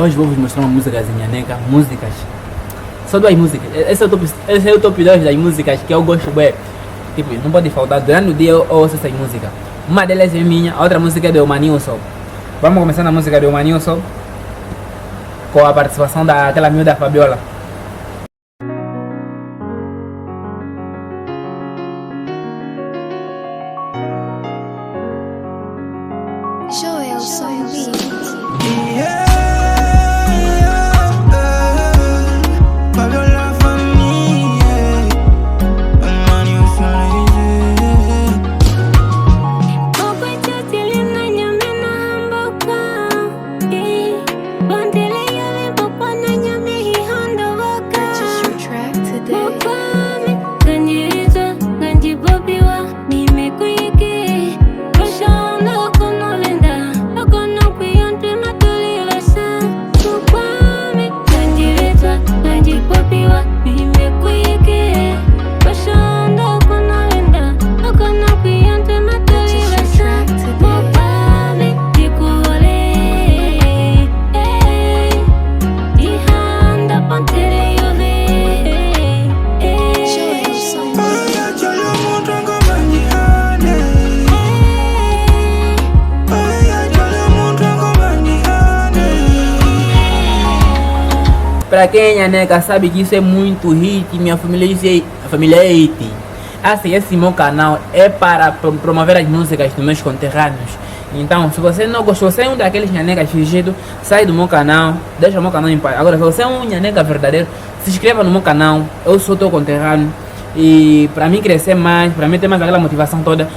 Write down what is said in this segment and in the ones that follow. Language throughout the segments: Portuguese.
hoje vou vos mostrar uma música nhaneca, músicas. Só duas músicas. Esse é o top 2 das músicas que eu gosto bem. Tipo, não pode faltar. Durante o dia eu ouço essas músicas. Uma delas é minha, a outra música é do Emanilson. Vamos começar na música do Emanilson com a participação daquela miúda Fabiola. Joel Som Beat. Fabiola família, Mani Purchase your track today. Pra quem é nega sabe que isso é muito hit, minha família diz a família é hit. Assim, esse meu canal é para promover as músicas dos meus conterrâneos. Então, se você não gostou, você é um daqueles nhanegas fingidos, sai do meu canal, deixa o meu canal em paz. Agora, se você é um nhanega verdadeiro, se inscreva no meu canal, eu sou teu conterrâneo. E para mim crescer mais, para mim ter mais aquela motivação toda,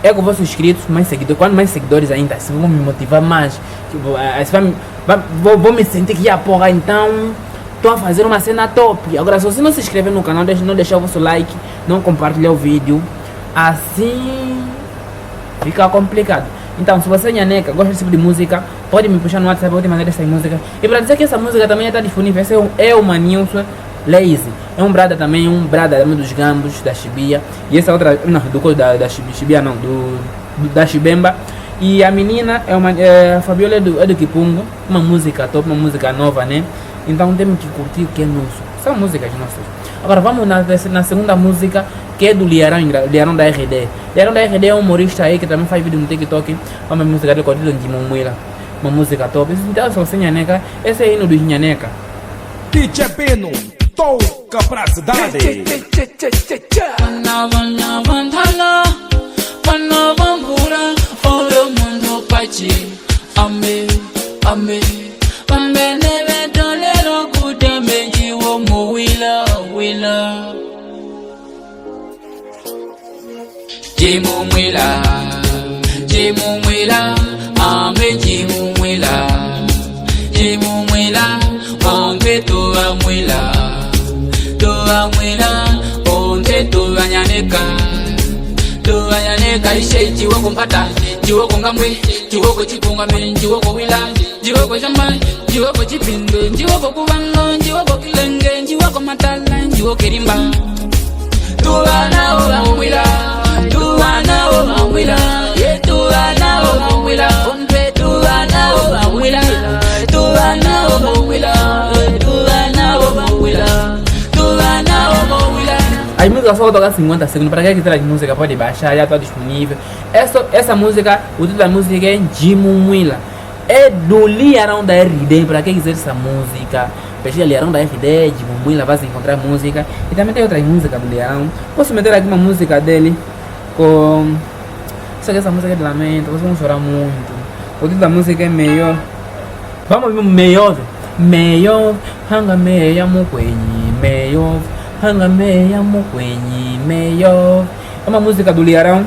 é com vossos inscritos, mais seguidores. Quanto mais seguidores ainda, assim, vão me motivar mais. Tipo, vou me sentir que a porra, então estou a fazer uma cena top. Agora, se você não se inscrever no canal, não deixar o vosso like, não compartilhar o vídeo, assim fica complicado. Então, se você é nhaneca, gosta desse tipo de música, pode me puxar no WhatsApp, pode mandar essa música. E para dizer que essa música também está disponível, esse é o Manilson Lazy. É um brada também, também dos Gambos, da Chibia. E essa outra, não, da Chibia não, da Chibemba. E a menina, a Fabiola é do Kipungo, uma música top, uma música nova, né? Então temos que curtir o que é nosso. São músicas nossas. Agora vamos na segunda música, que é do Liarão da RD. Liarão da RD é um humorista aí que também faz vídeo no TikTok. Uma música dele com o de Mumuila. Uma música top. Então se você é nhaneca, esse é hino dos nhaneca. DJ Beno, toca pra cidade. Jimumwila, ame Jimumwila, onge toa mwila, onge toa nyaneka, ishe jiwoko mpata, jiwoko ngamwe, jiwoko chipungame, jiwoko wila, jiwoko shamba, jiwoko chipinde, jiwoko kubango, jiwoko kilenge, jiwoko matala, jiwoko rimba. Tuana ola mwila, tuana ola mwila, ye tuana ola mwila, onge tuana ola mwila, tuana ola mwila, tuana ola mwila, tuana ola mwila. As músicas só tocam 50 segundos. Para quem quiser as músicas pode baixar, já está disponível. Essa música, o título da música é Jimumwila. É do Liarão da RD. Para quem quiser essa música, pesquisa Liarão da RD, Jimumwila, vai encontrar música. E também tem outras músicas do Liarão. Posso meter aqui uma música dele com... Só que essa música é de lamento, vocês vão chorar muito. O título da música é Melhor. Vamos ver Melhor. Melhor, hanga meia mukwenyi, melhor. Hanga meia mukwenyi, melhor. É uma música do Liarão.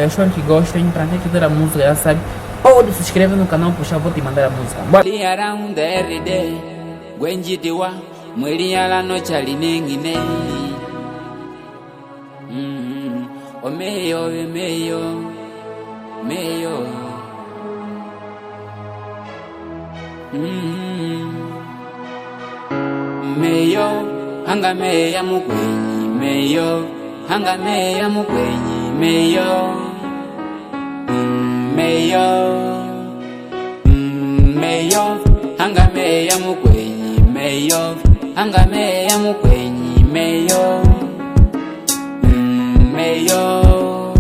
Espero que gostem. Para quem quiser a música já sabe, pode se inscrever no canal, puxar, vou te mandar a música. Liarão da RD, Gwenjitiwa, Mweliala no chalinengine. O meio, meio, hanga meia mukwenyi, meio, hanga meia mukwenyi, meio, Angameya mukwenyi meyo, angameya mukwenyi meyo, meyo,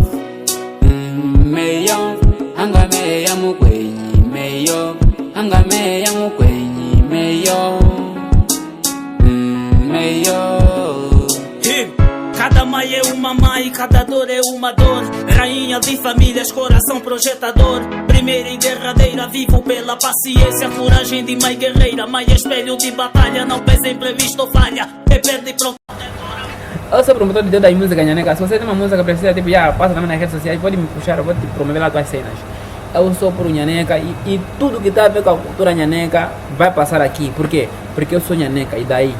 meyo, angameya mukwenyi meyo, angameya mukwenyi meyo, meyo. Cada mãe é uma mãe, cada dor é uma dor. Rainha de famílias, coração projetador. Primeira e derradeira, vivo pela paciência. Coragem de mãe guerreira, mãe espelho de batalha. Não pensa imprevisto ou falha, é perde pronto. Eu sou promotor de Deus das músicas nhaneca. Se você tem uma música que precisa, tipo, passa também nas redes sociais, pode me puxar, eu vou te promover lá as tuas cenas. Eu sou pro nhaneca e tudo que está a ver com a cultura nhaneca vai passar aqui. Por quê? Porque eu sou nhaneca e daí?